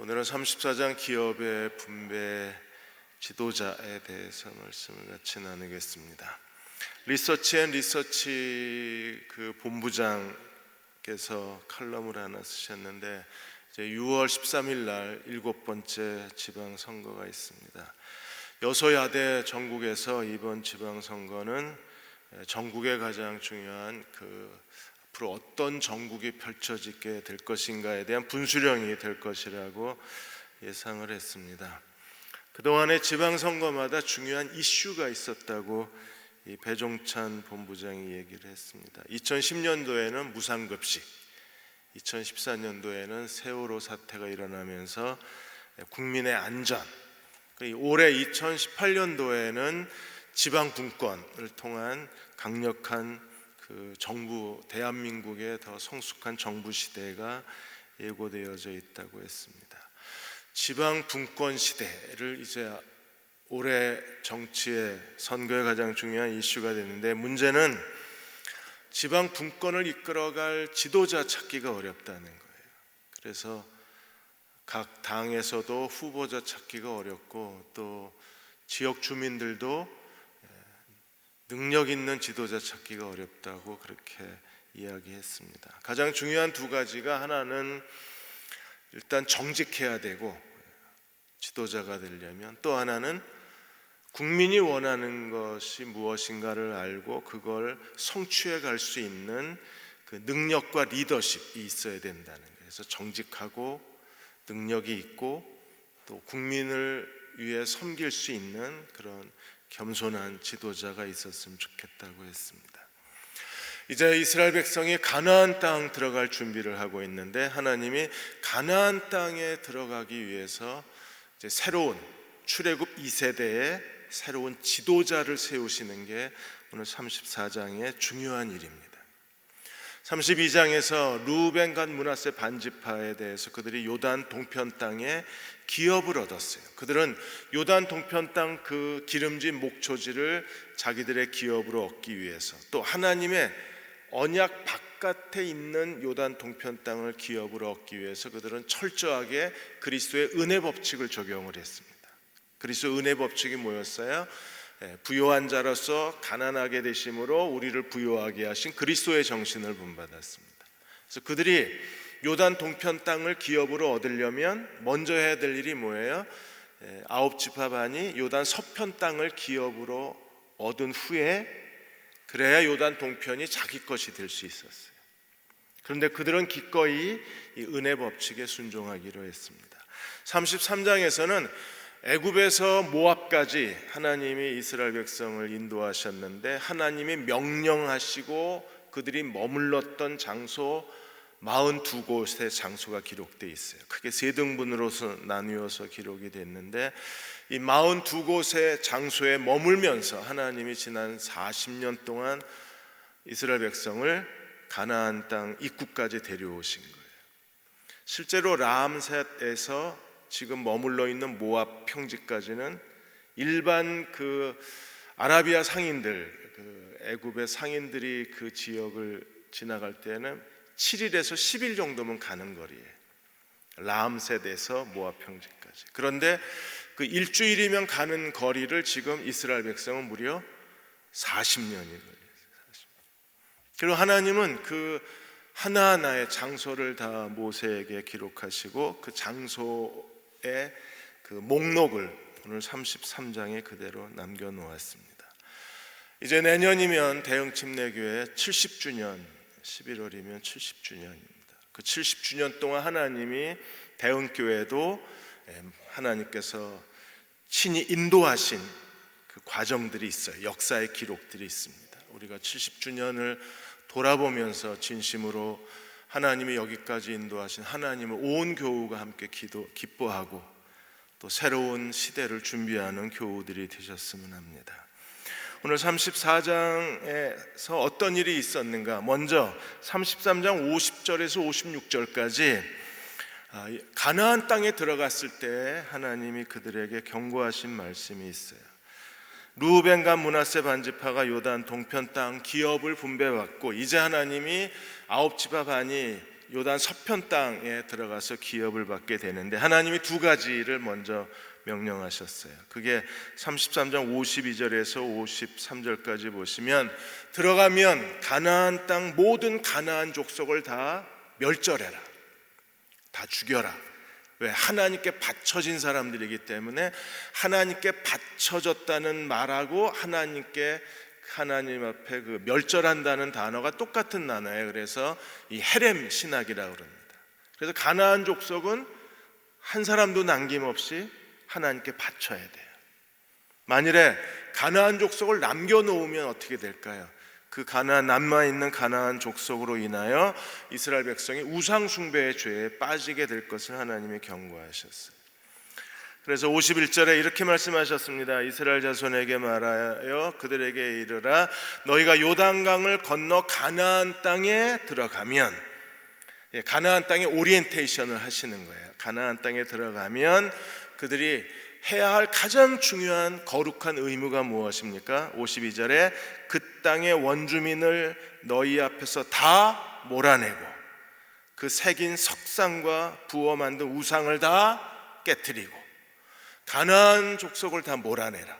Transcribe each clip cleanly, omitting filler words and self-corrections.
오늘은 34장 기업의 분배 지도자에 대해서 말씀을 같이 나누겠습니다. 리서치 그 본부장께서 칼럼을 하나 쓰셨는데 이제 6월 13일 날 7번째 지방선거가 있습니다. 여소야대 전국에서 이번 지방선거는 전국의 가장 중요한 앞으로 어떤 정국이 펼쳐지게 될 것인가에 대한 분수령이 될 것이라고 예상을 했습니다. 그동안의 지방선거마다 중요한 이슈가 있었다고 이 배종찬 본부장이 얘기를 했습니다. 2010년도에는 무상급식, 2014년도에는 세월호 사태가 일어나면서 국민의 안전, 올해 2018년도에는 지방분권을 통한 강력한 정부, 대한민국의 더 성숙한 정부 시대가 예고되어져 있다고 했습니다. 지방 분권 시대를 이제 올해 정치의 선거의 가장 중요한 이슈가 되는데, 문제는 지방 분권을 이끌어갈 지도자 찾기가 어렵다는 거예요. 그래서 각 당에서도 후보자 찾기가 어렵고, 또 지역 주민들도 능력 있는 지도자 찾기가 어렵다고 그렇게 이야기했습니다. 가장 중요한 두 가지가, 하나는 일단 정직해야 되고 지도자가 되려면, 또 하나는 국민이 원하는 것이 무엇인가를 알고 그걸 성취해 갈 수 있는 그 능력과 리더십이 있어야 된다는 거예요. 그래서 정직하고 능력이 있고 또 국민을 위해 섬길 수 있는 그런 겸손한 지도자가 있었으면 좋겠다고 했습니다. 이제 이스라엘 백성이 가나안 땅 들어갈 준비를 하고 있는데, 하나님이 가나안 땅에 들어가기 위해서 이제 새로운 출애굽 2세대의 새로운 지도자를 세우시는 게 오늘 34장의 중요한 일입니다. 32장에서 루벤 갓 므낫세 반지파에 대해서 그들이 요단 동편 땅에 기업을 얻었어요. 그들은 요단 동편 땅 그 기름진 목초지를 자기들의 기업으로 얻기 위해서, 또 하나님의 언약 바깥에 있는 요단 동편 땅을 기업으로 얻기 위해서 그들은 철저하게 그리스도의 은혜 법칙을 적용을 했습니다. 그리스도 은혜 법칙이 뭐였어요? 부요한 자로서 가난하게 되심으로 우리를 부요하게 하신 그리스도의 정신을 본받았습니다. 그래서 그들이 요단 동편 땅을 기업으로 얻으려면 먼저 해야 될 일이 뭐예요? 9지파 반이 요단 서편 땅을 기업으로 얻은 후에, 그래야 요단 동편이 자기 것이 될 수 있었어요. 그런데 그들은 기꺼이 이 은혜 법칙에 순종하기로 했습니다. 33장에서는 애굽에서 모압까지 하나님이 이스라엘 백성을 인도하셨는데, 하나님이 명령하시고 그들이 머물렀던 장소 42곳의 장소가 기록되어 있어요. 크게 세 등분으로 나누어서 기록이 됐는데, 이 42곳의 장소에 머물면서 하나님이 지난 40년 동안 이스라엘 백성을 가나안 땅 입구까지 데려오신 거예요. 실제로 라암셋에서 지금 머물러 있는 모압 평지까지는 일반 아라비아 상인들, 애굽의 상인들이 그 지역을 지나갈 때는 7일에서 10일 정도면 가는 거리예요. 라암셋에서 모압 평지까지. 그런데 그 일주일이면 가는 거리를 지금 이스라엘 백성은 무려 40년이 걸렸어요. 그리고 하나님은 그 하나하나의 장소를 다 모세에게 기록하시고 그 장소의 그 목록을 오늘 33장에 그대로 남겨놓았습니다. 이제 내년이면 대흥침례교회 70주년, 11월이면 70주년입니다. 그 70주년 동안 하나님이 대흥교회도 하나님께서 친히 인도하신 그 과정들이 있어요. 역사의 기록들이 있습니다. 우리가 70주년을 돌아보면서 진심으로 하나님이 여기까지 인도하신 하나님을 온 교우가 함께 기뻐하고 또 새로운 시대를 준비하는 교우들이 되셨으면 합니다. 오늘 34장에서 어떤 일이 있었는가? 먼저 33장 50절에서 56절까지 가나안 땅에 들어갔을 때 하나님이 그들에게 경고하신 말씀이 있어요. 루벤 갓 므낫세 반지파가 요단 동편 땅 기업을 분배받고, 이제 하나님이 9지파 반이 요단 서편 땅에 들어가서 기업을 받게 되는데 하나님이 두 가지를 먼저 명령하셨어요. 그게 33장 52절에서 53절까지 보시면, 들어가면 가나안 땅 모든 가나안 족속을 다 멸절해라, 다 죽여라. 왜? 하나님께 바쳐진 사람들이기 때문에 하나님께 바쳐졌다는 말하고 하나님 앞에 그 멸절한다는 단어가 똑같은 단어예요. 그래서 이 헤렘 신학이라고 그럽니다. 그래서 가나안 족속은 한 사람도 남김없이 하나님께 바쳐야 돼요. 만일에 가나안 족속을 남겨놓으면 어떻게 될까요? 그 남아있는 가나안 족속으로 인하여 이스라엘 백성이 우상 숭배의 죄에 빠지게 될 것을 하나님이 경고하셨어요. 그래서 51절에 이렇게 말씀하셨습니다. 이스라엘 자손에게 말하여 그들에게 이르라, 너희가 요단강을 건너 가나안 땅에 들어가면, 가나안 땅에 오리엔테이션을 하시는 거예요. 가나안 땅에 들어가면 그들이 해야 할 가장 중요한 거룩한 의무가 무엇입니까? 52절에 그 땅의 원주민을 너희 앞에서 다 몰아내고 그 새긴 석상과 부어 만든 우상을 다 깨뜨리고 가나안 족속을 다 몰아내라.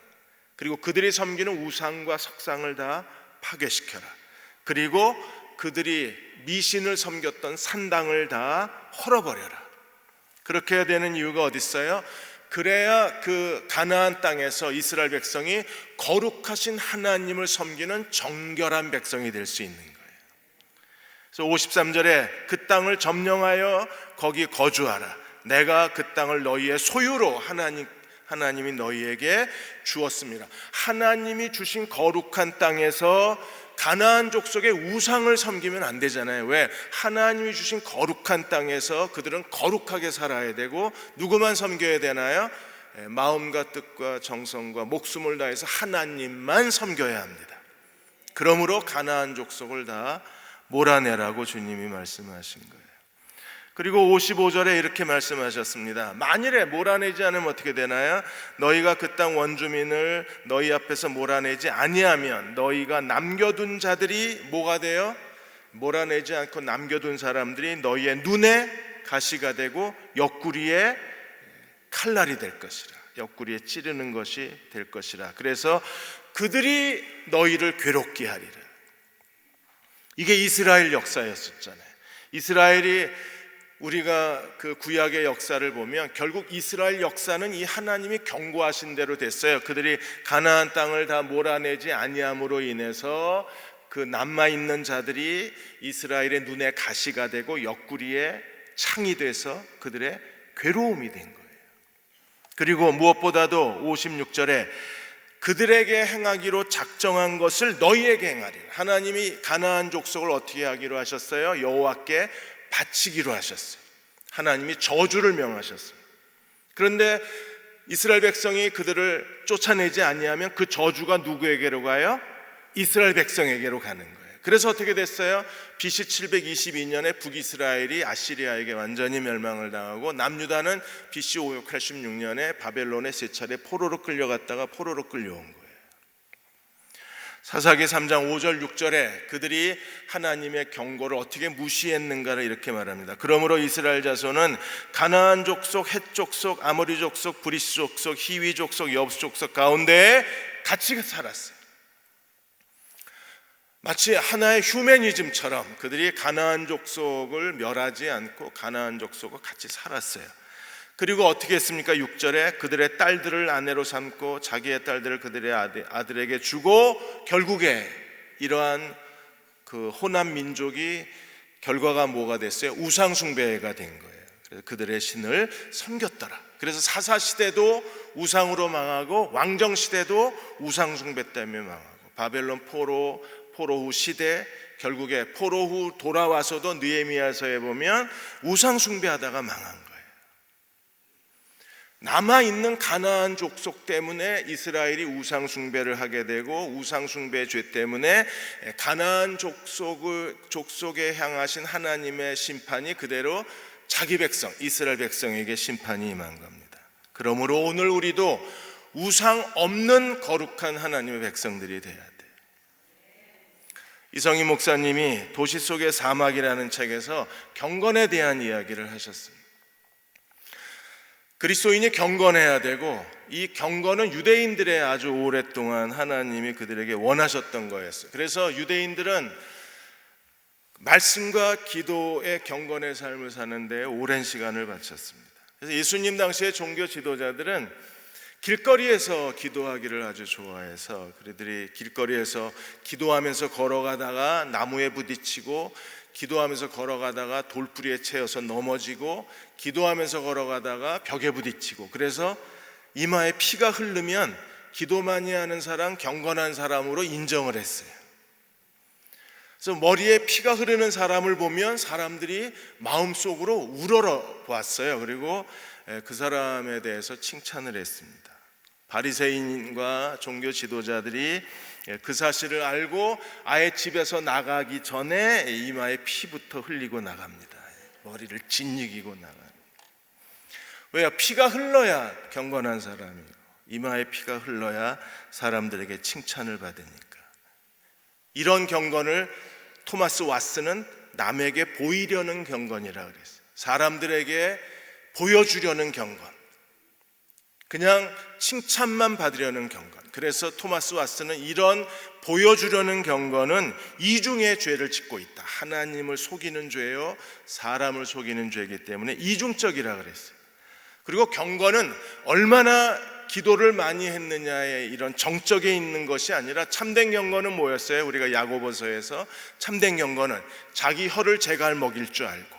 그리고 그들이 섬기는 우상과 석상을 다 파괴시켜라. 그리고 그들이 미신을 섬겼던 산당을 다 헐어버려라. 그렇게 해야 되는 이유가 어디 있어요? 그래야 그 가나안 땅에서 이스라엘 백성이 거룩하신 하나님을 섬기는 정결한 백성이 될 수 있는 거예요. 그래서 53절에 그 땅을 점령하여 거기 거주하라. 내가 그 땅을 너희의 소유로 하나님이 너희에게 주었습니다. 하나님이 주신 거룩한 땅에서 가나안 족속의 우상을 섬기면 안 되잖아요. 왜? 하나님이 주신 거룩한 땅에서 그들은 거룩하게 살아야 되고 누구만 섬겨야 되나요? 마음과 뜻과 정성과 목숨을 다해서 하나님만 섬겨야 합니다. 그러므로 가나안 족속을 다 몰아내라고 주님이 말씀하신 거예요. 그리고 55절에 이렇게 말씀하셨습니다. 만일에 몰아내지 않으면 어떻게 되나요? 너희가 그 땅 원주민을 너희 앞에서 몰아내지 아니하면 너희가 남겨둔 자들이 뭐가 돼요? 몰아내지 않고 남겨둔 사람들이 너희의 눈에 가시가 되고 옆구리에 칼날이 될 것이라. 옆구리에 찌르는 것이 될 것이라. 그래서 그들이 너희를 괴롭게 하리라. 이게 이스라엘 역사였었잖아요. 이스라엘이, 우리가 그 구약의 역사를 보면 결국 이스라엘 역사는 이 하나님이 경고하신 대로 됐어요. 그들이 가나안 땅을 다 몰아내지 아니함으로 인해서 그 남아있는 자들이 이스라엘의 눈에 가시가 되고 옆구리에 창이 돼서 그들의 괴로움이 된 거예요. 그리고 무엇보다도 56절에 그들에게 행하기로 작정한 것을 너희에게 행하리라. 하나님이 가나안 족속을 어떻게 하기로 하셨어요? 여호와께 바치기로 하셨어요. 하나님이 저주를 명하셨어요. 그런데 이스라엘 백성이 그들을 쫓아내지 아니하면 그 저주가 누구에게로 가요? 이스라엘 백성에게로 가는 거예요. 그래서 어떻게 됐어요? BC 722년에 북이스라엘이 아시리아에게 완전히 멸망을 당하고 남유다는 BC 586년에 바벨론에 세 차례 포로로 끌려갔다가 포로로 끌려온 거예요. 사사기 3장 5절 6절에 그들이 하나님의 경고를 어떻게 무시했는가를 이렇게 말합니다. 그러므로 이스라엘 자손은 가나안 족속, 헷 족속, 아모리 족속, 브리스 족속, 히위 족속, 여부스 족속 가운데 같이 살았어요. 마치 하나의 휴머니즘처럼 그들이 가나안 족속을 멸하지 않고 가나안 족속과 같이 살았어요. 그리고 어떻게 했습니까? 6절에 그들의 딸들을 아내로 삼고 자기의 딸들을 그들의 아들에게 주고 결국에 이러한 그 호남 민족이 결과가 뭐가 됐어요? 우상 숭배가 된 거예요. 그래서 그들의 신을 섬겼더라. 그래서 사사 시대도 우상으로 망하고 왕정 시대도 우상 숭배 때문에 망하고 바벨론 포로 후 시대, 결국에 포로 후 돌아와서도 느헤미야서에 보면 우상 숭배하다가 망한 거예요. 남아있는 가나안 족속 때문에 이스라엘이 우상 숭배를 하게 되고 우상 숭배 죄 때문에 가나안 족속에 향하신 하나님의 심판이 그대로 자기 백성 이스라엘 백성에게 심판이 임한 겁니다. 그러므로 오늘 우리도 우상 없는 거룩한 하나님의 백성들이 돼야 돼요. 이성희 목사님이 도시 속의 사막이라는 책에서 경건에 대한 이야기를 하셨습니다. 그리스도인이 경건해야 되고, 이 경건은 유대인들의 아주 오랫동안 하나님이 그들에게 원하셨던 거였어요. 그래서 유대인들은 말씀과 기도의 경건의 삶을 사는데 오랜 시간을 바쳤습니다. 그래서 예수님 당시의 종교 지도자들은 길거리에서 기도하기를 아주 좋아해서 그들이 길거리에서 기도하면서 걸어가다가 나무에 부딪히고, 기도하면서 걸어가다가 돌부리에 채여서 넘어지고, 기도하면서 걸어가다가 벽에 부딪히고, 그래서 이마에 피가 흐르면 기도 많이 하는 사람, 경건한 사람으로 인정을 했어요. 그래서 머리에 피가 흐르는 사람을 보면 사람들이 마음속으로 우러러 보았어요. 그리고 그 사람에 대해서 칭찬을 했습니다. 바리새인과 종교 지도자들이 그 사실을 알고 아예 집에서 나가기 전에 이마에 피부터 흘리고 나갑니다. 머리를 짓이기고 나갑니다. 왜요? 피가 흘러야 경건한 사람이고, 이마에 피가 흘러야 사람들에게 칭찬을 받으니까. 이런 경건을 토마스 왓슨은 남에게 보이려는 경건이라고 그랬어요. 사람들에게 보여주려는 경건, 그냥 칭찬만 받으려는 경건. 그래서 토마스 왓슨은 이런 보여주려는 경건은 이중의 죄를 짓고 있다. 하나님을 속이는 죄요, 사람을 속이는 죄이기 때문에 이중적이라 그랬어요. 그리고 경건은 얼마나 기도를 많이 했느냐에 이런 정적에 있는 것이 아니라, 참된 경건은 뭐였어요? 우리가 야고보서에서 참된 경건은 자기 혀를 제갈 먹일 줄 알고,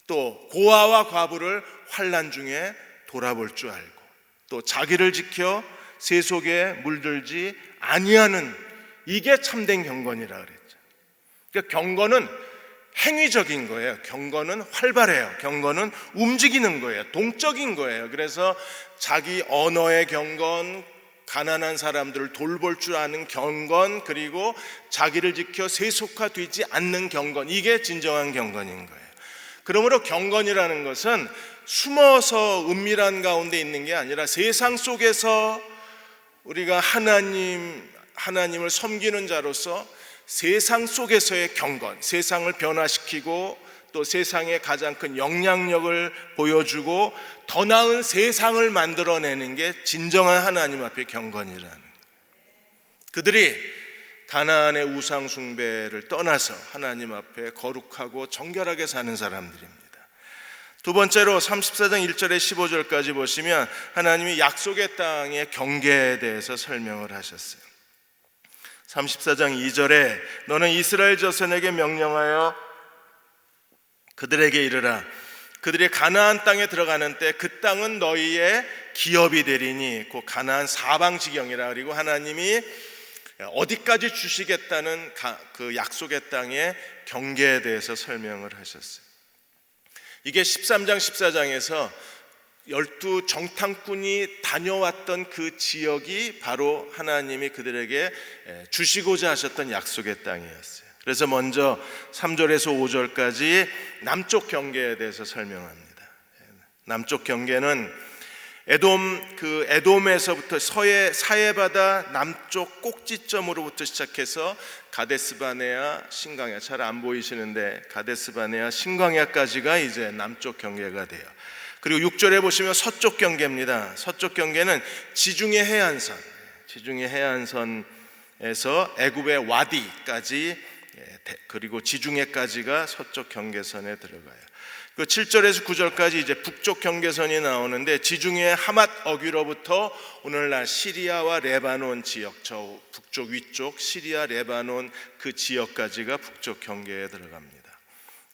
또 고아와 과부를 환난 중에 돌아볼 줄 알고, 또 자기를 지켜 세속에 물들지 아니하는, 이게 참된 경건이라 그랬죠. 그러니까 경건은 행위적인 거예요. 경건은 활발해요. 경건은 움직이는 거예요. 동적인 거예요. 그래서 자기 언어의 경건, 가난한 사람들을 돌볼 줄 아는 경건, 그리고 자기를 지켜 세속화되지 않는 경건, 이게 진정한 경건인 거예요. 그러므로 경건이라는 것은 숨어서 은밀한 가운데 있는 게 아니라 세상 속에서 우리가 하나님을 섬기는 자로서 세상 속에서의 경건, 세상을 변화시키고 또 세상에 가장 큰 영향력을 보여주고 더 나은 세상을 만들어내는 게 진정한 하나님 앞의 경건이라는 거예요. 그들이 가나안의 우상 숭배를 떠나서 하나님 앞에 거룩하고 정결하게 사는 사람들입니다. 두 번째로 34장 1절에 15절까지 보시면 하나님이 약속의 땅의 경계에 대해서 설명을 하셨어요. 34장 2절에 너는 이스라엘 자손에게 명령하여 그들에게 이르라. 그들이 가나안 땅에 들어가는 때 그 땅은 너희의 기업이 되리니, 그 가나안 사방지경이라. 그리고 하나님이 어디까지 주시겠다는 그 약속의 땅의 경계에 대해서 설명을 하셨어요. 이게 13장 14장에서 12 정탐꾼이 다녀왔던 그 지역이 바로 하나님이 그들에게 주시고자 하셨던 약속의 땅이었어요. 그래서 먼저 3절에서 5절까지 남쪽 경계에 대해서 설명합니다. 남쪽 경계는 에돔에서부터 사해바다 남쪽 꼭지점으로부터 시작해서 가데스바네아, 신광야, 잘 안 보이시는데 가데스바네아, 신광야까지가 이제 남쪽 경계가 돼요. 그리고 6절에 보시면 서쪽 경계입니다. 서쪽 경계는 지중해 해안선에서 애굽의 와디까지, 그리고 지중해까지가 서쪽 경계선에 들어가요. 그 7절에서 9절까지 이제 북쪽 경계선이 나오는데, 지중해 하맛 어귀로부터 오늘날 시리아와 레바논 지역, 저 북쪽 위쪽 시리아 레바논 그 지역까지가 북쪽 경계에 들어갑니다.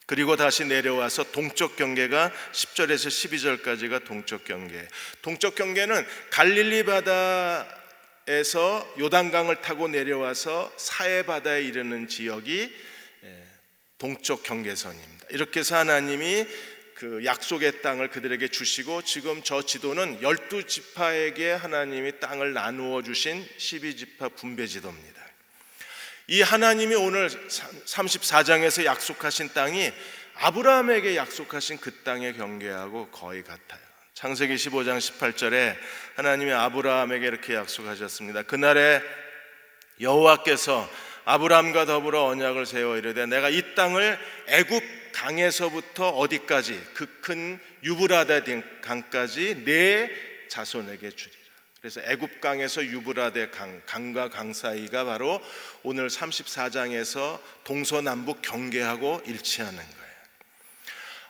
그리고 다시 내려와서 동쪽 경계가 10절에서 12절까지가 동쪽 경계. 동쪽 경계는 갈릴리 바다에서 요단강을 타고 내려와서 사해 바다에 이르는 지역이 동쪽 경계선입니다. 이렇게 해서 하나님이 그 약속의 땅을 그들에게 주시고, 지금 저 지도는 12지파에게 하나님이 땅을 나누어 주신 12지파 분배 지도입니다. 이 하나님이 오늘 34장에서 약속하신 땅이 아브라함에게 약속하신 그 땅의 경계하고 거의 같아요. 창세기 15장 18절에 하나님이 아브라함에게 이렇게 약속하셨습니다. 그날에 여호와께서 아브라함과 더불어 언약을 세워 이르되 내가 이 땅을 애굽 강에서부터 어디까지 그 큰 유브라데 강까지 내 자손에게 주리라. 그래서 애굽 강에서 유브라데 강과 강 사이가 바로 오늘 34장에서 동서남북 경계하고 일치하는 거예요.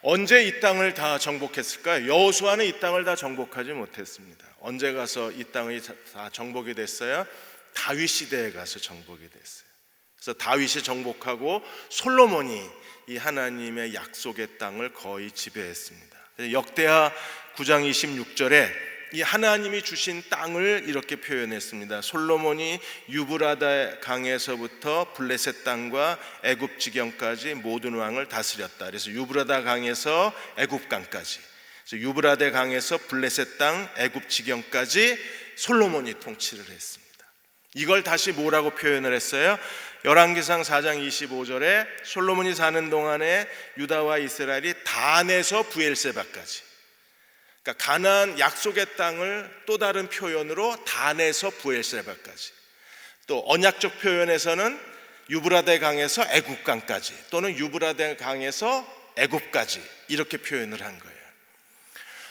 언제 이 땅을 다 정복했을까요? 여호수아는 이 땅을 다 정복하지 못했습니다. 언제 가서 이 땅이 다 정복이 됐어요? 다윗 시대에 가서 정복이 됐어요. 그래서 다윗이 정복하고 솔로몬이 이 하나님의 약속의 땅을 거의 지배했습니다. 역대하 9장 26절에 이 하나님이 주신 땅을 이렇게 표현했습니다. 솔로몬이 유브라데 강에서부터 블레셋 땅과 애굽 지경까지 모든 왕을 다스렸다. 그래서 유브라데 강에서 애굽 강까지, 그래서 유브라데 강에서 블레셋 땅, 애굽 지경까지 솔로몬이 통치를 했습니다. 이걸 다시 뭐라고 표현을 했어요? 열왕기상 4장 25절에 솔로몬이 사는 동안에 유다와 이스라엘이 단에서 브엘세바까지, 그러니까 가나안 약속의 땅을 또 다른 표현으로 단에서 브엘세바까지, 또 언약적 표현에서는 유브라데 강에서 애굽 강까지 또는 유브라데 강에서 애굽까지 이렇게 표현을 한 거예요.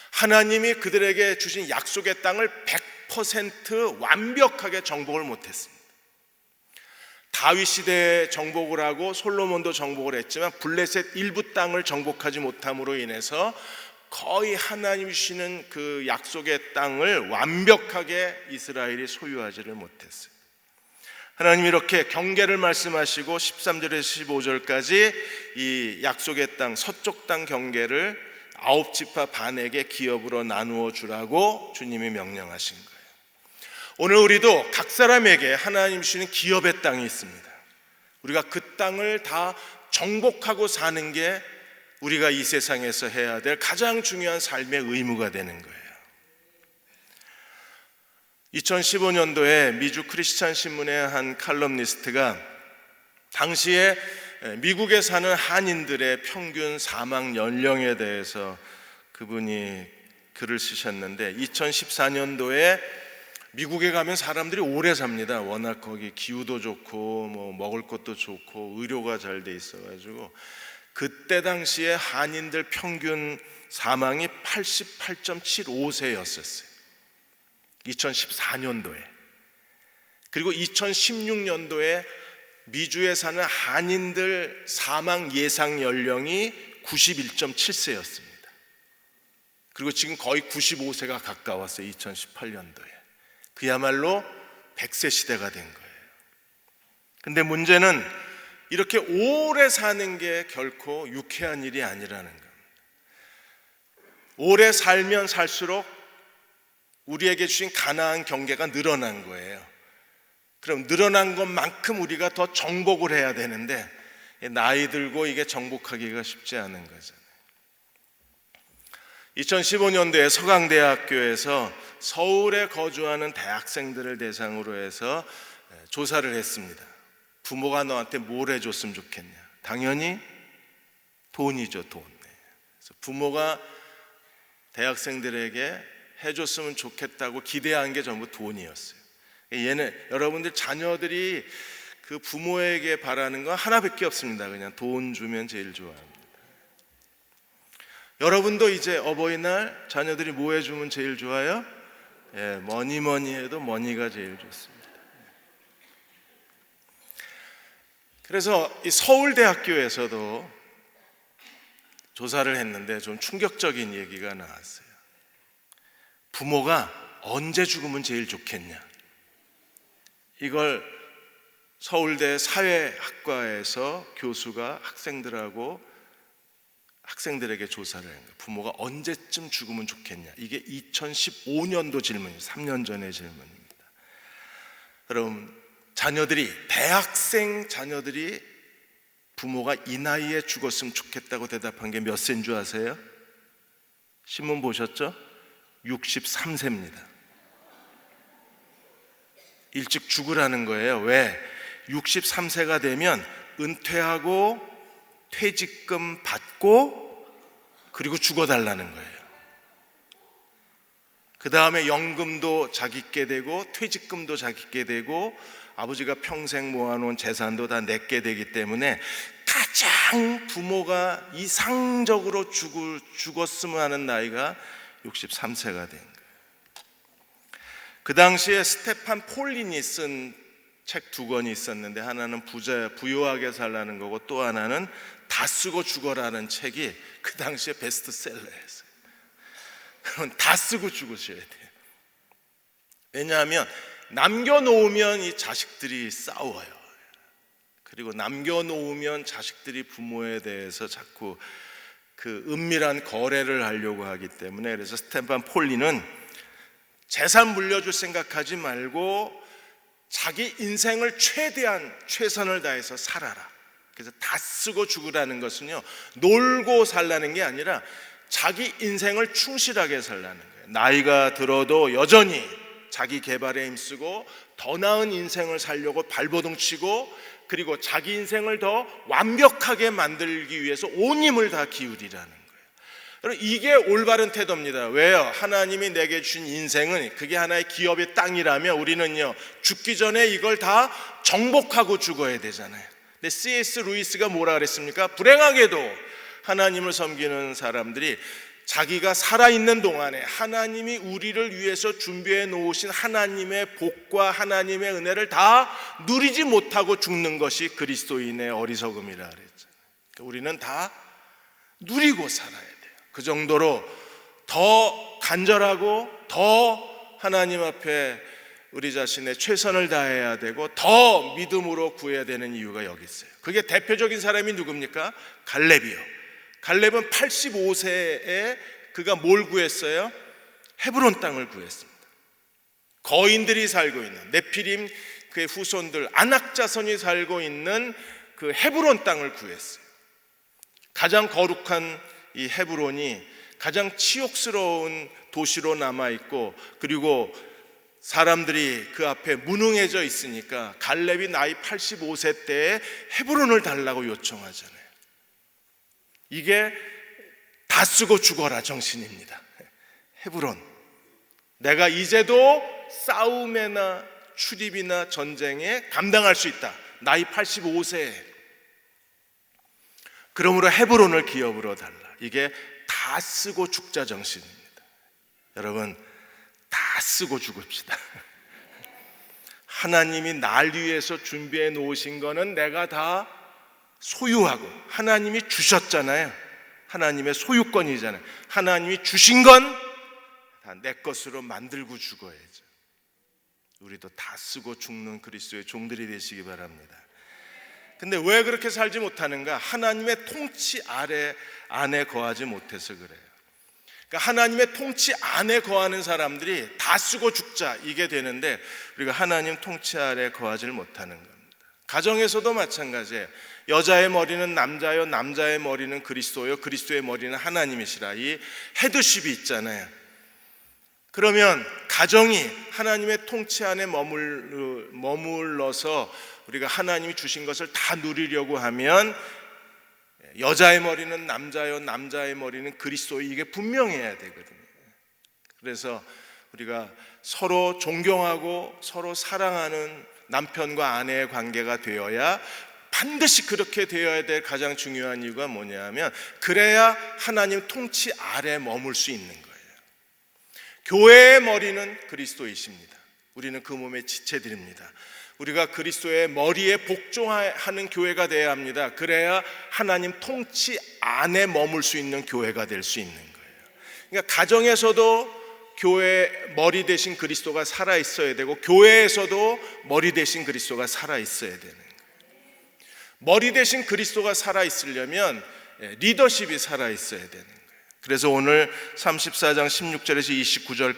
하나님이 그들에게 주신 약속의 땅을 100% 완벽하게 정복을 못했습니다. 다윗 시대에 정복을 하고 솔로몬도 정복을 했지만 블레셋 일부 땅을 정복하지 못함으로 인해서 거의 하나님이 주시는 그 약속의 땅을 완벽하게 이스라엘이 소유하지를 못했어요. 하나님이 이렇게 경계를 말씀하시고 13절에서 15절까지 이 약속의 땅 서쪽 땅 경계를 9지파 반에게 기업으로 나누어 주라고 주님이 명령하신 거예요. 오늘 우리도 각 사람에게 하나님 주시는 기업의 땅이 있습니다. 우리가 그 땅을 다 정복하고 사는 게 우리가 이 세상에서 해야 될 가장 중요한 삶의 의무가 되는 거예요. 2015년도에 미주 크리스찬 신문의 한 칼럼니스트가 당시에 미국에 사는 한인들의 평균 사망 연령에 대해서 그분이 글을 쓰셨는데, 2014년도에 미국에 가면 사람들이 오래 삽니다. 워낙 거기 기후도 좋고 뭐 먹을 것도 좋고 의료가 잘 돼 있어가지고 그때 당시에 한인들 평균 사망이 88.75세였었어요. 2014년도에. 그리고 2016년도에 미주에 사는 한인들 사망 예상 연령이 91.7세였습니다. 그리고 지금 거의 95세가 가까웠어요. 2018년도에. 그야말로 100세 시대가 된 거예요. 근데 문제는 이렇게 오래 사는 게 결코 유쾌한 일이 아니라는 겁니다. 오래 살면 살수록 우리에게 주신 가나안 경계가 늘어난 거예요. 그럼 늘어난 것만큼 우리가 더 정복을 해야 되는데 나이 들고 이게 정복하기가 쉽지 않은 거잖아요. 2015년도에 서강대학교에서 서울에 거주하는 대학생들을 대상으로 해서 조사를 했습니다. 부모가 너한테 뭘 해줬으면 좋겠냐? 당연히 돈이죠, 돈. 그래서 부모가 대학생들에게 해줬으면 좋겠다고 기대한 게 전부 돈이었어요. 여러분들 자녀들이 그 부모에게 바라는 건 하나밖에 없습니다. 그냥 돈 주면 제일 좋아합니다. 여러분도 이제 어버이날 자녀들이 뭐 해주면 제일 좋아요? 뭐니 해도 머니가 제일 좋습니다. 그래서 이 서울대학교에서도 조사를 했는데 좀 충격적인 얘기가 나왔어요. 부모가 언제 죽으면 제일 좋겠냐? 이걸 서울대 사회학과에서 교수가 학생들에게 조사를 한 거예요. 부모가 언제쯤 죽으면 좋겠냐? 이게 2015년도 질문이에요. 3년 전의 질문입니다. 여러분, 대학생 자녀들이 부모가 이 나이에 죽었으면 좋겠다고 대답한 게 몇 세인 줄 아세요? 신문 보셨죠? 63세입니다. 일찍 죽으라는 거예요. 왜? 63세가 되면 은퇴하고 퇴직금 받고 그리고 죽어달라는 거예요. 그 다음에 연금도 자기께 되고 퇴직금도 자기께 되고 아버지가 평생 모아놓은 재산도 다 내게 되기 때문에 가장 부모가 이상적으로 죽었으면 하는 나이가 63세가 된 거예요. 그 당시에 스테판 폴린이 쓴 책 2권이 있었는데, 하나는 부유하게 살라는 거고 또 하나는 다 쓰고 죽어라는 책이 그 당시에 베스트셀러였어요. 그럼 다 쓰고 죽으셔야 돼요. 왜냐하면 남겨놓으면 이 자식들이 싸워요. 그리고 남겨놓으면 자식들이 부모에 대해서 자꾸 그 은밀한 거래를 하려고 하기 때문에, 그래서 스테판 폴린은 재산 물려줄 생각하지 말고 자기 인생을 최대한 최선을 다해서 살아라. 그래서 다 쓰고 죽으라는 것은요, 놀고 살라는 게 아니라 자기 인생을 충실하게 살라는 거예요. 나이가 들어도 여전히 자기 개발에 힘쓰고 더 나은 인생을 살려고 발버둥 치고, 그리고 자기 인생을 더 완벽하게 만들기 위해서 온 힘을 다 기울이라는, 이게 올바른 태도입니다. 왜요? 하나님이 내게 주신 인생은 그게 하나의 기업의 땅이라면 우리는요, 죽기 전에 이걸 다 정복하고 죽어야 되잖아요. 근데 C.S. 루이스가 뭐라 그랬습니까? 불행하게도 하나님을 섬기는 사람들이 자기가 살아있는 동안에 하나님이 우리를 위해서 준비해 놓으신 하나님의 복과 하나님의 은혜를 다 누리지 못하고 죽는 것이 그리스도인의 어리석음이라 그랬잖아요. 그러니까 우리는 다 누리고 살아야 돼요. 그 정도로 더 간절하고 더 하나님 앞에 우리 자신의 최선을 다해야 되고 더 믿음으로 구해야 되는 이유가 여기 있어요. 그게 대표적인 사람이 누굽니까? 갈렙이요. 갈렙은 85세에 그가 뭘 구했어요? 헤브론 땅을 구했습니다. 거인들이 살고 있는, 네피림 그의 후손들, 아낙 자손이 살고 있는 그 헤브론 땅을 구했어요. 가장 거룩한 이 헤브론이 가장 치욕스러운 도시로 남아있고, 그리고 사람들이 그 앞에 무능해져 있으니까 갈렙이 나이 85세 때에 헤브론을 달라고 요청하잖아요. 이게 다 쓰고 죽어라 정신입니다. 헤브론, 내가 이제도 싸움이나 출입이나 전쟁에 감당할 수 있다. 나이 85세에. 그러므로 헤브론을 기업으로 달라. 이게 다 쓰고 죽자 정신입니다. 여러분, 다 쓰고 죽읍시다. 하나님이 날 위해서 준비해 놓으신 거는 내가 다 소유하고, 하나님이 주셨잖아요. 하나님의 소유권이잖아요. 하나님이 주신 건 다 내 것으로 만들고 죽어야죠. 우리도 다 쓰고 죽는 그리스도의 종들이 되시기 바랍니다. 근데 왜 그렇게 살지 못하는가? 하나님의 통치 안에 거하지 못해서 그래요. 그러니까 하나님의 통치 안에 거하는 사람들이 다 쓰고 죽자 이게 되는데, 우리가 하나님 통치 아래 거하지를 못하는 겁니다. 가정에서도 마찬가지예요. 여자의 머리는 남자요, 남자의 머리는 그리스도요, 그리스도의 머리는 하나님이시라. 이 헤드십이 있잖아요. 그러면 가정이 하나님의 통치 안에 머물러서 우리가 하나님이 주신 것을 다 누리려고 하면 여자의 머리는 남자요, 남자의 머리는 그리스도, 이게 분명해야 되거든요. 그래서 우리가 서로 존경하고 서로 사랑하는 남편과 아내의 관계가 되어야, 반드시 그렇게 되어야 될 가장 중요한 이유가 뭐냐면, 그래야 하나님 통치 아래 머물 수 있는 거예요. 교회의 머리는 그리스도이십니다. 우리는 그 몸의 지체들입니다. 우리가 그리스도의 머리에 복종하는 교회가 되어야 합니다. 그래야 하나님 통치 안에 머물 수 있는 교회가 될 수 있는 거예요. 그러니까 가정에서도 교회 머리 대신 그리스도가 살아 있어야 되고, 교회에서도 머리 대신 그리스도가 살아 있어야 되는 거예요. 머리 대신 그리스도가 살아 있으려면 리더십이 살아 있어야 되는 거예요. 그래서 오늘 34장 16절에서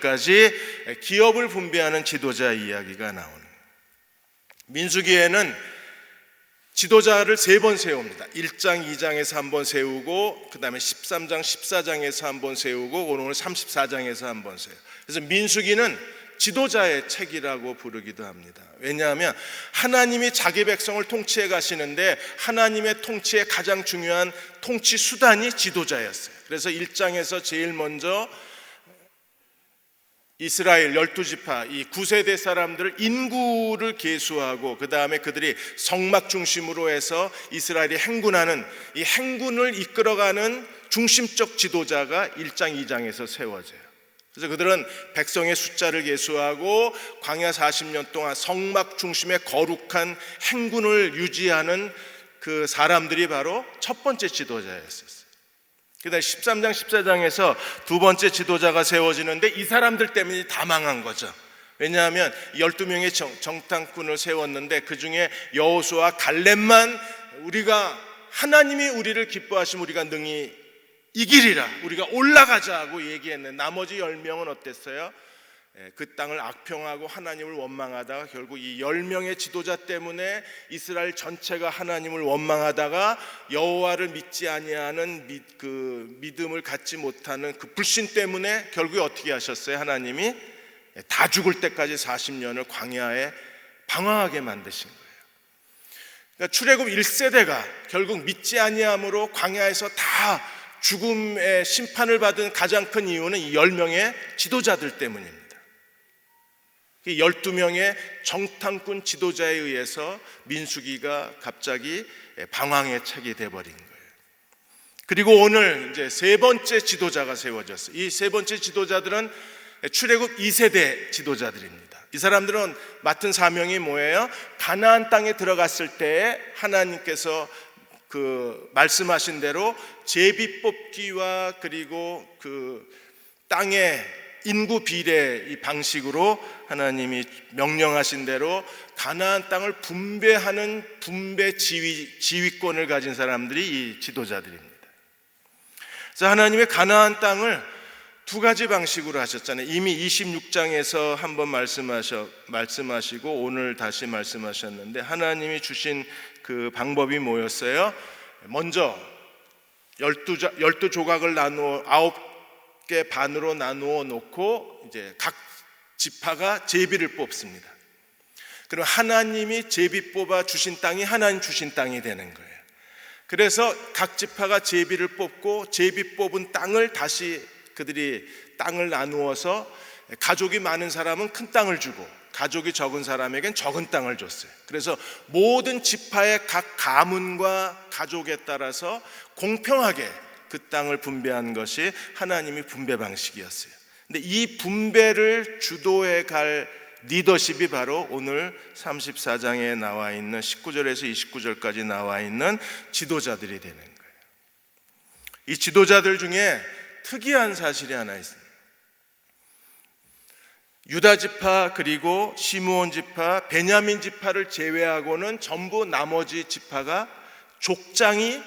29절까지 기업을 분배하는 지도자 이야기가 나오는 거예요. 민수기에는 지도자를 3번 세웁니다. 1장, 2장에서 한번 세우고, 그 다음에 13장, 14장에서 한번 세우고, 오늘 34장에서 한번 세워요. 그래서 민수기는 지도자의 책이라고 부르기도 합니다. 왜냐하면 하나님이 자기 백성을 통치해 가시는데, 하나님의 통치의 가장 중요한 통치 수단이 지도자였어요. 그래서 1장에서 제일 먼저 이스라엘 12지파 이 9세대 사람들을 인구를 계수하고 그 다음에 그들이 성막 중심으로 해서 이스라엘이 행군하는 이 행군을 이끌어가는 중심적 지도자가 1장 2장에서 세워져요. 그래서 그들은 백성의 숫자를 계수하고 광야 40년 동안 성막 중심의 거룩한 행군을 유지하는 그 사람들이 바로 첫 번째 지도자였었어요. 그다음 13장 14장에서 두 번째 지도자가 세워지는데 이 사람들 때문에 다 망한 거죠. 왜냐하면 12명의 정탐꾼을 세웠는데 그 중에 여호수아와 갈렙만 우리가 하나님이 우리를 기뻐하시면 우리가 능히 이기리라, 우리가 올라가자고 얘기했는데 나머지 10명은 어땠어요? 그 땅을 악평하고 하나님을 원망하다가 결국 이 10명의 지도자 때문에 이스라엘 전체가 하나님을 원망하다가 여호와를 믿지 아니하는 그 믿음을 갖지 못하는 그 불신 때문에 결국에 어떻게 하셨어요? 하나님이 다 죽을 때까지 40년을 광야에 방황하게 만드신 거예요. 그러니까 출애굽 1세대가 결국 믿지 아니함으로 광야에서 다 죽음의 심판을 받은 가장 큰 이유는 이 10명의 지도자들 때문입니다. 12명의 정탐꾼 지도자에 의해서 민수기가 갑자기 방황의 책이 돼버린 거예요. 그리고 오늘 이제 세 번째 지도자가 세워졌어요. 이 세 번째 지도자들은 출애굽 2세대 지도자들입니다. 이 사람들은 맡은 사명이 뭐예요? 가나안 땅에 들어갔을 때 하나님께서 그 말씀하신 대로 제비 뽑기와 그리고 그 땅의 인구 비례 이 방식으로 하나님이 명령하신 대로 가나안 땅을 분배하는 분배 지휘권을 가진 사람들이 이 지도자들입니다. 그래서 하나님의 가나안 땅을 두 가지 방식으로 하셨잖아요. 이미 26장에서 한번 말씀하시고 오늘 다시 말씀하셨는데 하나님이 주신 그 방법이 뭐였어요? 먼저 12조각을 나누어 9개 반으로 나누어 놓고 이제 각 지파가 제비를 뽑습니다. 그럼 하나님이 제비 뽑아 주신 땅이 하나님 주신 땅이 되는 거예요. 그래서 각 지파가 제비를 뽑고 제비 뽑은 땅을 다시 그들이 땅을 나누어서 가족이 많은 사람은 큰 땅을 주고 가족이 적은 사람에겐 적은 땅을 줬어요. 그래서 모든 지파의 각 가문과 가족에 따라서 공평하게 그 땅을 분배한 것이 하나님의 분배 방식이었어요. 근데 이 분배를 주도해 갈 리더십이 바로 오늘 34장에 나와 있는 19절에서 29절까지 나와 있는 지도자들이 되는 거예요. 이 지도자들 중에 특이한 사실이 하나 있습니다. 유다 지파 그리고 시므온 지파, 베냐민 지파를 제외하고는 전부 나머지 지파가 족장이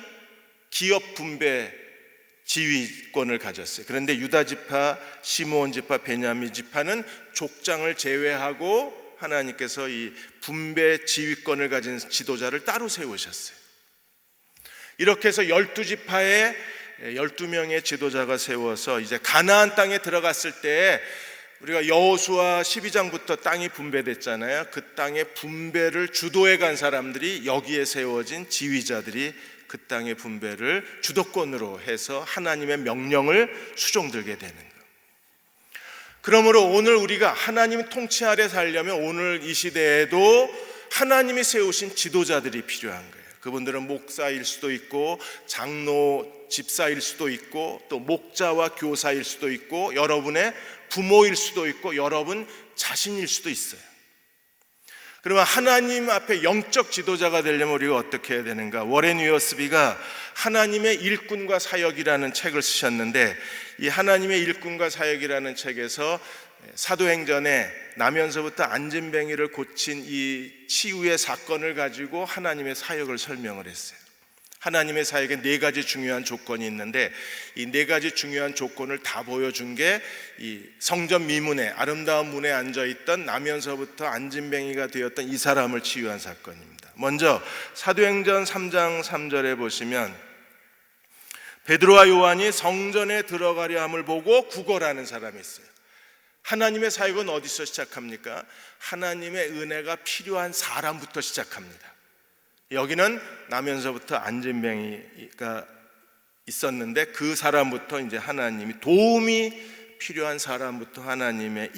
기업 분배 지휘권을 가졌어요. 그런데 유다 지파, 시므온 지파, 베냐민 지파는 족장을 제외하고 하나님께서 이 분배 지휘권을 가진 지도자를 따로 세우셨어요. 이렇게 해서 12지파에 12명의 지도자가 세워서 이제 가나안 땅에 들어갔을 때 우리가 여호수아 12장부터 땅이 분배됐잖아요. 그 땅의 분배를 주도해 간 사람들이 여기에 세워진 지휘자들이 그 땅의 분배를 주도권으로 해서 하나님의 명령을 수종들게 되는 거예요. 그러므로 오늘 우리가 하나님 통치 아래 살려면 오늘 이 시대에도 하나님이 세우신 지도자들이 필요한 거예요. 그분들은 목사일 수도 있고 장로 집사일 수도 있고 또 목자와 교사일 수도 있고 여러분의 부모일 수도 있고 여러분 자신일 수도 있어요. 그러면 하나님 앞에 영적 지도자가 되려면 우리가 어떻게 해야 되는가? 워렌 위어스비가 하나님의 일꾼과 사역이라는 책을 쓰셨는데 이 하나님의 일꾼과 사역이라는 책에서 사도행전에 나면서부터 안진뱅이를 고친 이 치유의 사건을 가지고 하나님의 사역을 설명을 했어요. 하나님의 사역에 네 가지 중요한 조건이 있는데 이 네 가지 중요한 조건을 다 보여준 게 이 성전 미문에 아름다운 문에 앉아있던 나면서부터 안진뱅이가 되었던 이 사람을 치유한 사건입니다. 먼저 사도행전 3장 3절에 보시면 베드로와 요한이 성전에 들어가려 함을 보고 구걸하는 사람이 있어요. 하나님의 사역은 어디서 시작합니까? 하나님의 은혜가 필요한 사람부터 시작합니다. 여기는 나면서부터 안진뱅이가 있었는데 그 사람부터 이제 하나님이 도움이 필요한 사람부터 하나님의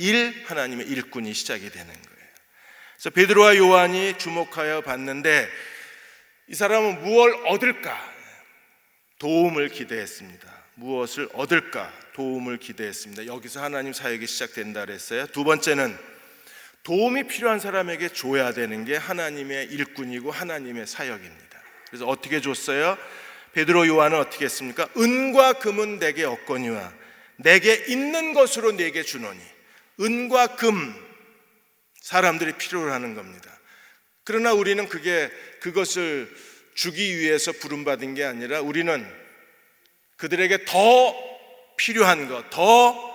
하나님의 일꾼이 시작이 되는 거예요. 그래서 베드로와 요한이 주목하여 봤는데 이 사람은 무엇을 얻을까? 도움을 기대했습니다. 무엇을 얻을까? 도움을 기대했습니다. 여기서 하나님 사역이 시작된다 그랬어요. 두 번째는 도움이 필요한 사람에게 줘야 되는 게 하나님의 일꾼이고 하나님의 사역입니다. 그래서 어떻게 줬어요? 베드로 요한은 어떻게 했습니까? 은과 금은 내게 없거니와 내게 있는 것으로 내게 주노니. 은과 금, 사람들이 필요로 하는 겁니다. 그러나 우리는 그것을 주기 위해서 부름받은 게 아니라 우리는 그들에게 더 필요한 것, 더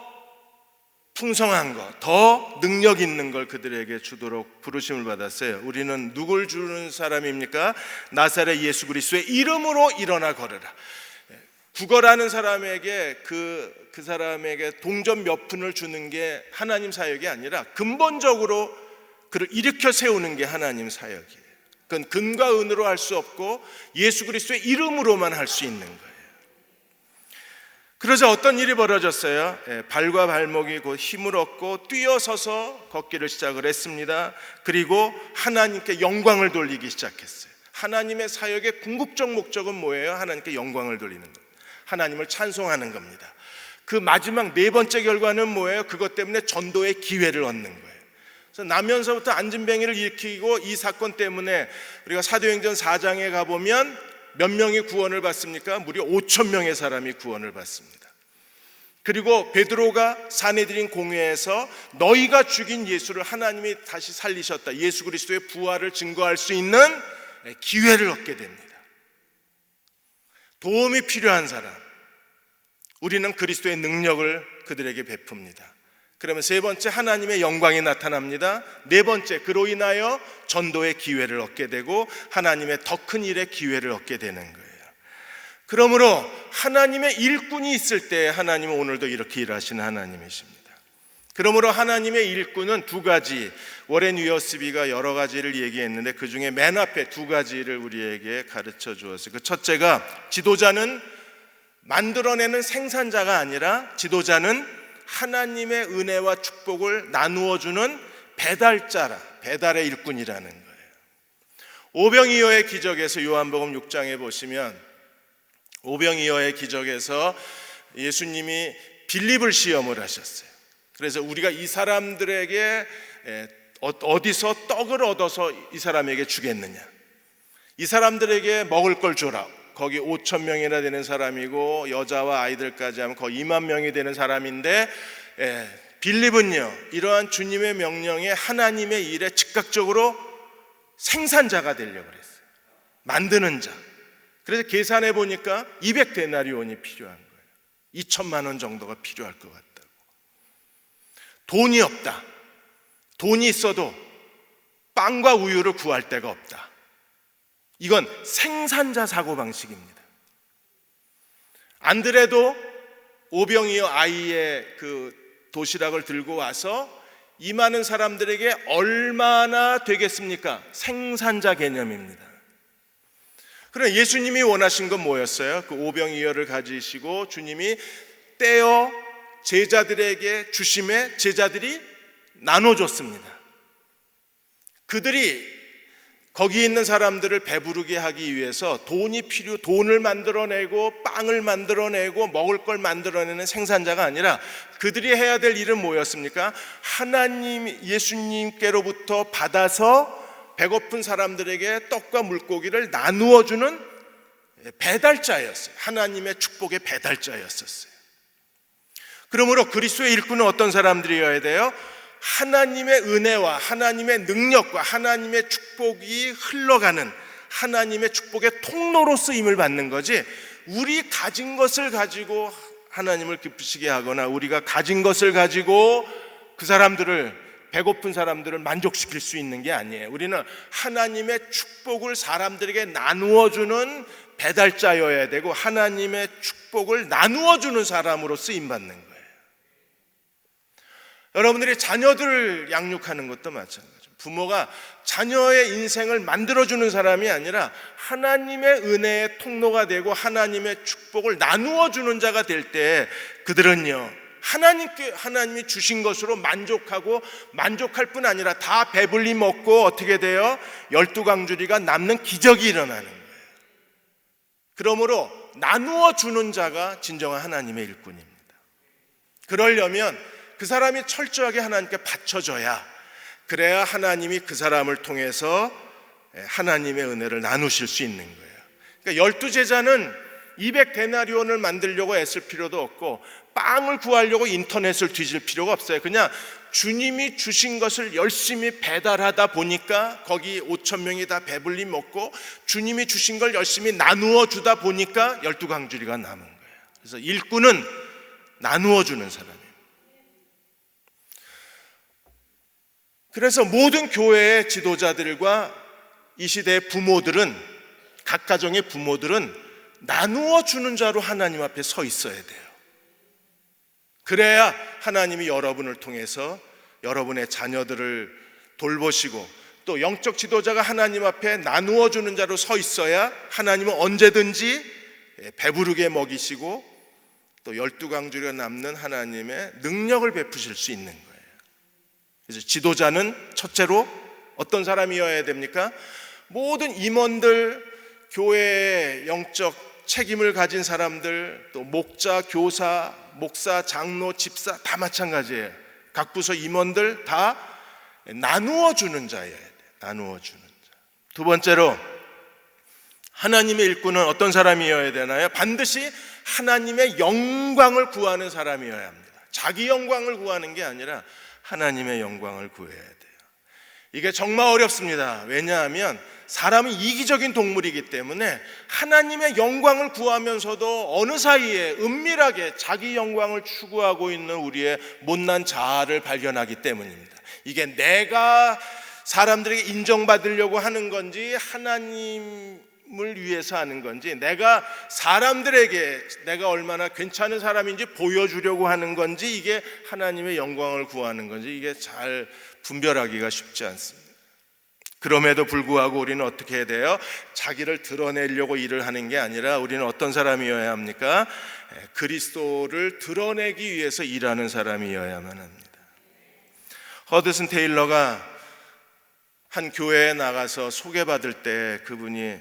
풍성한 것, 더 능력 있는 걸 그들에게 주도록 부르심을 받았어요. 우리는 누굴 주는 사람입니까? 나사렛 예수 그리스도의 이름으로 일어나 걸으라. 구걸하는 사람에게 그 사람에게 동전 몇 푼을 주는 게 하나님 사역이 아니라 근본적으로 그를 일으켜 세우는 게 하나님 사역이에요. 그건 금과 은으로 할 수 없고 예수 그리스도의 이름으로만 할 수 있는 거예요. 그러자 어떤 일이 벌어졌어요? 발과 발목이 곧 힘을 얻고 뛰어서서 걷기를 시작을 했습니다. 그리고 하나님께 영광을 돌리기 시작했어요. 하나님의 사역의 궁극적 목적은 뭐예요? 하나님께 영광을 돌리는 것, 하나님을 찬송하는 겁니다. 그 마지막 네 번째 결과는 뭐예요? 그것 때문에 전도의 기회를 얻는 거예요. 그래서 나면서부터 안진뱅이를 일으키고 이 사건 때문에 우리가 사도행전 4장에 가보면 몇 명이 구원을 받습니까? 무려 5,000명의 사람이 구원을 받습니다. 그리고 베드로가 사내들인 공회에서 너희가 죽인 예수를 하나님이 다시 살리셨다, 예수 그리스도의 부활을 증거할 수 있는 기회를 얻게 됩니다. 도움이 필요한 사람, 우리는 그리스도의 능력을 그들에게 베풉니다. 그러면 세 번째, 하나님의 영광이 나타납니다. 네 번째, 그로 인하여 전도의 기회를 얻게 되고 하나님의 더 큰 일의 기회를 얻게 되는 거예요. 그러므로 하나님의 일꾼이 있을 때 하나님은 오늘도 이렇게 일하시는 하나님이십니다. 그러므로 하나님의 일꾼은 두 가지, 워렌 위어스비가 여러 가지를 얘기했는데 그 중에 맨 앞에 두 가지를 우리에게 가르쳐 주었어요. 그 첫째가 지도자는 만들어내는 생산자가 아니라 지도자는 하나님의 은혜와 축복을 나누어 주는 배달의 일꾼이라는 거예요. 오병이어의 기적에서 요한복음 6장에 보시면 오병이어의 기적에서 예수님이 빌립을 시험을 하셨어요. 그래서 우리가 이 사람들에게 어디서 떡을 얻어서 이 사람에게 주겠느냐, 이 사람들에게 먹을 걸 줘라. 거기 5,000명이나 되는 사람이고 여자와 아이들까지 하면 거의 2만 명이 되는 사람인데 빌립은요, 이러한 주님의 명령에 하나님의 일에 즉각적으로 생산자가 되려고 그랬어요. 만드는 자. 그래서 계산해 보니까 200데나리온이 필요한 거예요. 2천만 원 정도가 필요할 것 같다고. 돈이 없다. 돈이 있어도 빵과 우유를 구할 데가 없다. 이건 생산자 사고방식입니다. 안드레도 오병이어 아이의 그 도시락을 들고 와서 이 많은 사람들에게 얼마나 되겠습니까? 생산자 개념입니다. 그러나 예수님이 원하신 건 뭐였어요? 그 오병이어를 가지시고 주님이 떼어 제자들에게 주심에 제자들이 나눠줬습니다. 그들이 거기 있는 사람들을 배부르게 하기 위해서 돈을 만들어내고 빵을 만들어내고 먹을 걸 만들어내는 생산자가 아니라 그들이 해야 될 일은 뭐였습니까? 하나님, 예수님께로부터 받아서 배고픈 사람들에게 떡과 물고기를 나누어 주는 배달자였어요. 하나님의 축복의 배달자였었어요. 그러므로 그리스도의 일꾼은 어떤 사람들이어야 돼요? 하나님의 은혜와 하나님의 능력과 하나님의 축복이 흘러가는 하나님의 축복의 통로로 쓰임을 받는 거지, 우리 가진 것을 가지고 하나님을 기쁘시게 하거나 우리가 가진 것을 가지고 그 사람들을, 배고픈 사람들을 만족시킬 수 있는 게 아니에요. 우리는 하나님의 축복을 사람들에게 나누어 주는 배달자여야 되고 하나님의 축복을 나누어 주는 사람으로 쓰임 받는 거예요. 여러분들이 자녀들을 양육하는 것도 마찬가지입니다. 부모가 자녀의 인생을 만들어주는 사람이 아니라 하나님의 은혜의 통로가 되고 하나님의 축복을 나누어주는 자가 될 때 그들은요, 하나님이 주신 것으로 만족할 뿐 아니라 다 배불리 먹고 어떻게 돼요? 12강주리가 남는 기적이 일어나는 거예요. 그러므로 나누어 주는 자가 진정한 하나님의 일꾼입니다. 그러려면 그 사람이 철저하게 하나님께 바쳐져야, 그래야 하나님이 그 사람을 통해서 하나님의 은혜를 나누실 수 있는 거예요. 그러니까 12제자는 200데나리온을 만들려고 애쓸 필요도 없고 빵을 구하려고 인터넷을 뒤질 필요가 없어요. 그냥 주님이 주신 것을 열심히 배달하다 보니까 거기 5,000명이 다 배불리 먹고 주님이 주신 걸 열심히 나누어 주다 보니까 12강주리가 남은 거예요. 그래서 일꾼은 나누어 주는 사람이에요. 그래서 모든 교회의 지도자들과 이 시대의 부모들은, 각 가정의 부모들은 나누어 주는 자로 하나님 앞에 서 있어야 돼요. 그래야 하나님이 여러분을 통해서 여러분의 자녀들을 돌보시고, 또 영적 지도자가 하나님 앞에 나누어 주는 자로 서 있어야 하나님은 언제든지 배부르게 먹이시고 또 12강주리가 남는 하나님의 능력을 베푸실 수 있는 거예요. 그래서 지도자는 첫째로 어떤 사람이어야 됩니까? 모든 임원들, 교회의 영적 책임을 가진 사람들, 또 목자, 교사, 목사, 장로, 집사 다 마찬가지예요. 각 부서 임원들 다 나누어 주는 자예요. 나누어 주는 자. 두 번째로 하나님의 일꾼은 어떤 사람이어야 되나요? 반드시 하나님의 영광을 구하는 사람이어야 합니다. 자기 영광을 구하는 게 아니라 하나님의 영광을 구해야 돼요. 이게 정말 어렵습니다. 왜냐하면 사람은 이기적인 동물이기 때문에 하나님의 영광을 구하면서도 어느 사이에 은밀하게 자기 영광을 추구하고 있는 우리의 못난 자아를 발견하기 때문입니다. 이게 내가 사람들에게 인정받으려고 하는 건지 하나님을 위해서 하는 건지, 내가 사람들에게 내가 얼마나 괜찮은 사람인지 보여주려고 하는 건지, 이게 하나님의 영광을 구하는 건지, 이게 잘 분별하기가 쉽지 않습니다. 그럼에도 불구하고 우리는 어떻게 해야 돼요? 자기를 드러내려고 일을 하는 게 아니라 우리는 어떤 사람이어야 합니까? 그리스도를 드러내기 위해서 일하는 사람이어야만 합니다. 허드슨 테일러가 한 교회에 나가서 소개받을 때 그분이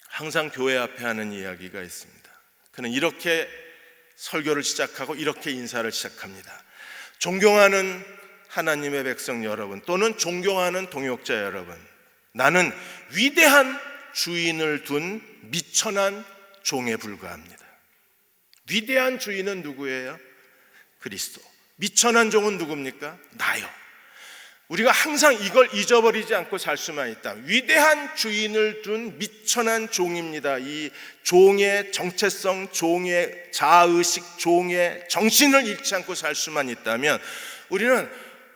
항상 교회 앞에 하는 이야기가 있습니다. 그는 이렇게 설교를 시작하고 이렇게 인사를 시작합니다. 존경하는 하나님의 백성 여러분, 또는 존경하는 동역자 여러분, 나는 위대한 주인을 둔 미천한 종에 불과합니다. 위대한 주인은 누구예요? 그리스도. 미천한 종은 누굽니까? 나요. 우리가 항상 이걸 잊어버리지 않고 살 수만 있다. 위대한 주인을 둔 미천한 종입니다. 이 종의 정체성, 종의 자아의식, 종의 정신을 잃지 않고 살 수만 있다면 우리는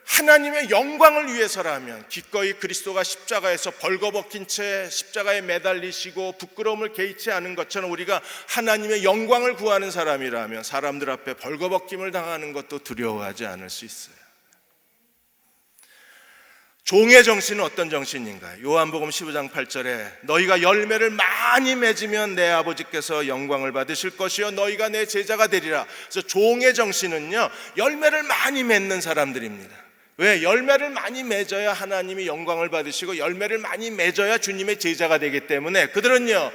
하나님의 영광을 위해서라면, 기꺼이 그리스도가 십자가에서 벌거벗긴 채 십자가에 매달리시고 부끄러움을 개의치 않은 것처럼 우리가 하나님의 영광을 구하는 사람이라면 사람들 앞에 벌거벗김을 당하는 것도 두려워하지 않을 수 있어요. 종의 정신은 어떤 정신인가요? 요한복음 15장 8절에 너희가 열매를 많이 맺으면 내 아버지께서 영광을 받으실 것이요 너희가 내 제자가 되리라. 그래서 종의 정신은요, 열매를 많이 맺는 사람들입니다. 왜? 열매를 많이 맺어야 하나님이 영광을 받으시고 열매를 많이 맺어야 주님의 제자가 되기 때문에 그들은요,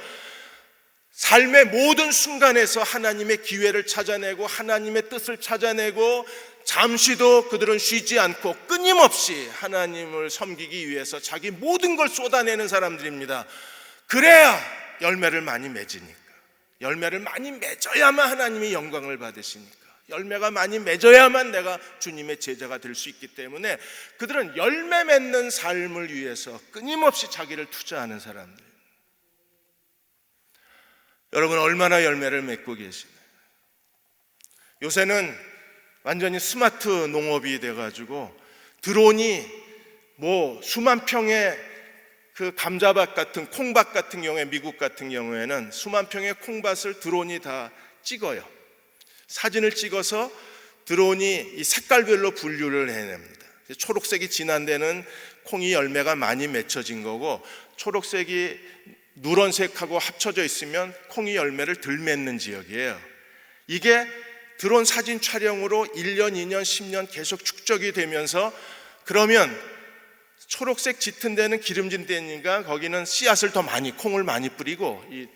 삶의 모든 순간에서 하나님의 기회를 찾아내고 하나님의 뜻을 찾아내고 잠시도 그들은 쉬지 않고 끊임없이 하나님을 섬기기 위해서 자기 모든 걸 쏟아내는 사람들입니다. 그래야 열매를 많이 맺으니까, 열매를 많이 맺어야만 하나님이 영광을 받으시니까, 열매가 많이 맺어야만 내가 주님의 제자가 될 수 있기 때문에 그들은 열매 맺는 삶을 위해서 끊임없이 자기를 투자하는 사람들. 여러분, 얼마나 열매를 맺고 계시나요? 요새는 완전히 스마트 농업이 돼가지고 드론이 수만 평의 그 감자밭 같은 콩밭 같은 경우에, 미국 같은 경우에는 수만 평의 콩밭을 드론이 다 찍어요. 사진을 찍어서 드론이 이 색깔별로 분류를 해냅니다. 초록색이 진한 데는 콩이 열매가 많이 맺혀진 거고, 초록색이 누런색하고 합쳐져 있으면 콩이 열매를 덜 맺는 지역이에요. 이게 드론 사진 촬영으로 1년, 2년, 10년 계속 축적이 되면서 그러면 초록색 짙은 데는 기름진 데니까 거기는 씨앗을 더 많이, 콩을 많이 뿌리고 이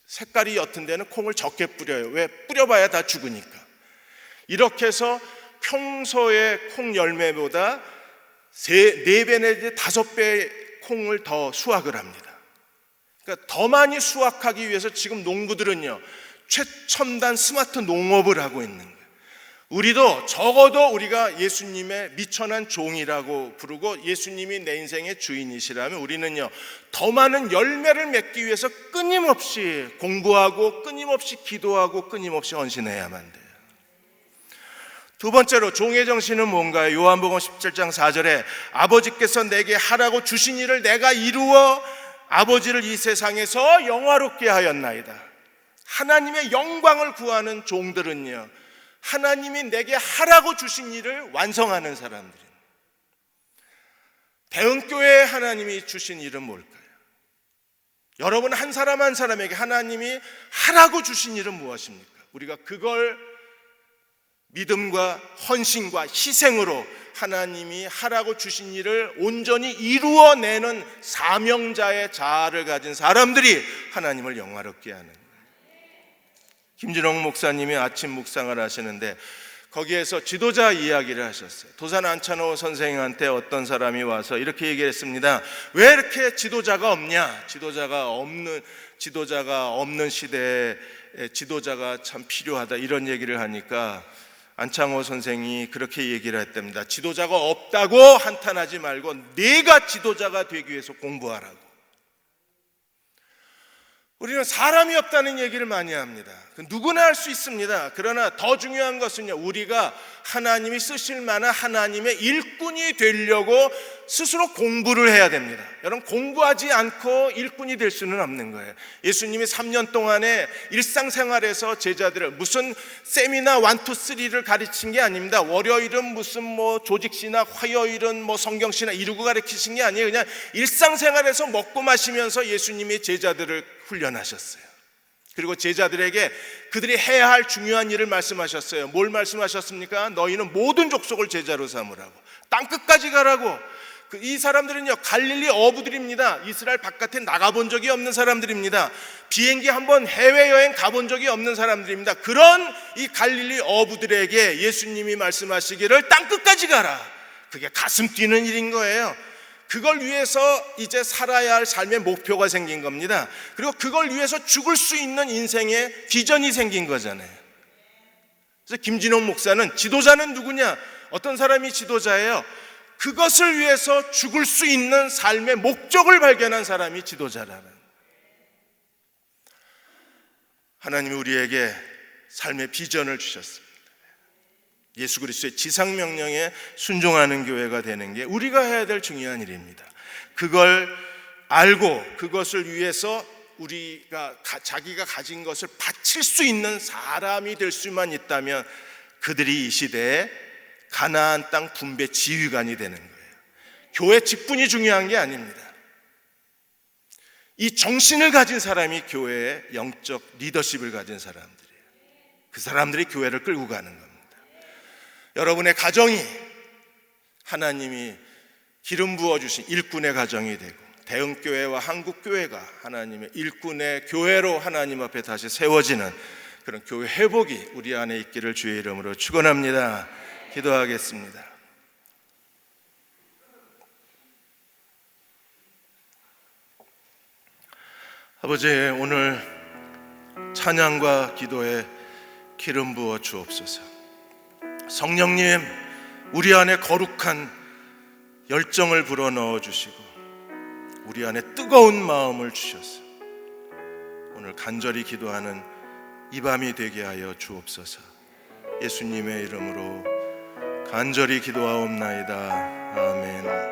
색깔이 옅은 데는 콩을 적게 뿌려요. 왜? 뿌려봐야 다 죽으니까. 이렇게 해서 평소의 콩 열매보다 4배 내지 5배의 콩을 더 수확을 합니다. 그러니까 더 많이 수확하기 위해서 지금 농부들은요, 최첨단 스마트 농업을 하고 있는 거예요. 우리도 적어도 우리가 예수님의 미천한 종이라고 부르고 예수님이 내 인생의 주인이시라면 우리는요, 더 많은 열매를 맺기 위해서 끊임없이 공부하고 끊임없이 기도하고 끊임없이 헌신해야만 돼요. 두 번째로 종의 정신은 뭔가요? 요한복음 17장 4절에 아버지께서 내게 하라고 주신 일을 내가 이루어 아버지를 이 세상에서 영화롭게 하였나이다. 하나님의 영광을 구하는 종들은요, 하나님이 내게 하라고 주신 일을 완성하는 사람들입니다. 대흥교회에 하나님이 주신 일은 뭘까요? 여러분 한 사람 한 사람에게 하나님이 하라고 주신 일은 무엇입니까? 우리가 그걸 믿음과 헌신과 희생으로 하나님이 하라고 주신 일을 온전히 이루어내는 사명자의 자아를 가진 사람들이 하나님을 영화롭게 하는 거예요. 김진홍 목사님이 아침 묵상을 하시는데 거기에서 지도자 이야기를 하셨어요. 도산 안찬호 선생한테 어떤 사람이 와서 이렇게 얘기했습니다. 왜 이렇게 지도자가 없냐? 지도자가 없는 시대에 지도자가 참 필요하다, 이런 얘기를 하니까 안창호 선생이 그렇게 얘기를 했답니다. 지도자가 없다고 한탄하지 말고 네가 지도자가 되기 위해서 공부하라고. 우리는 사람이 없다는 얘기를 많이 합니다. 누구나 할 수 있습니다. 그러나 더 중요한 것은요, 우리가 하나님이 쓰실 만한 하나님의 일꾼이 되려고 스스로 공부를 해야 됩니다. 여러분, 공부하지 않고 일꾼이 될 수는 없는 거예요. 예수님이 3년 동안에 일상생활에서 제자들을 무슨 세미나 1, 2, 3를 가르친 게 아닙니다. 월요일은 무슨 조직시나, 화요일은 성경시나 이루고 가르치신 게 아니에요. 그냥 일상생활에서 먹고 마시면서 예수님이 제자들을 훈련하셨어요. 그리고 제자들에게 그들이 해야 할 중요한 일을 말씀하셨어요. 뭘 말씀하셨습니까? 너희는 모든 족속을 제자로 삼으라고, 땅끝까지 가라고. 이 사람들은요, 갈릴리 어부들입니다. 이스라엘 바깥에 나가본 적이 없는 사람들입니다. 비행기 한번 해외여행 가본 적이 없는 사람들입니다. 그런 이 갈릴리 어부들에게 예수님이 말씀하시기를 땅끝까지 가라. 그게 가슴 뛰는 일인 거예요. 그걸 위해서 이제 살아야 할 삶의 목표가 생긴 겁니다. 그리고 그걸 위해서 죽을 수 있는 인생의 비전이 생긴 거잖아요. 그래서 김진홍 목사는 지도자는 누구냐? 어떤 사람이 지도자예요? 그것을 위해서 죽을 수 있는 삶의 목적을 발견한 사람이 지도자라는. 하나님이 우리에게 삶의 비전을 주셨습니다. 예수 그리스도의 지상명령에 순종하는 교회가 되는 게 우리가 해야 될 중요한 일입니다. 그걸 알고 그것을 위해서 우리가 자기가 가진 것을 바칠 수 있는 사람이 될 수만 있다면 그들이 이 시대에 가나안 땅 분배 지휘관이 되는 거예요. 교회 직분이 중요한 게 아닙니다. 이 정신을 가진 사람이 교회의 영적 리더십을 가진 사람들이에요. 그 사람들이 교회를 끌고 가는 겁니다. 여러분의 가정이 하나님이 기름 부어주신 일꾼의 가정이 되고 대흥교회와 한국교회가 하나님의 일꾼의 교회로 하나님 앞에 다시 세워지는 그런 교회 회복이 우리 안에 있기를 주의 이름으로 축원합니다. 기도하겠습니다. 아버지, 오늘 찬양과 기도에 기름 부어 주옵소서. 성령님, 우리 안에 거룩한 열정을 불어넣어 주시고 우리 안에 뜨거운 마음을 주셔서 오늘 간절히 기도하는 이 밤이 되게 하여 주옵소서. 예수님의 이름으로 간절히 기도하옵나이다. 아멘.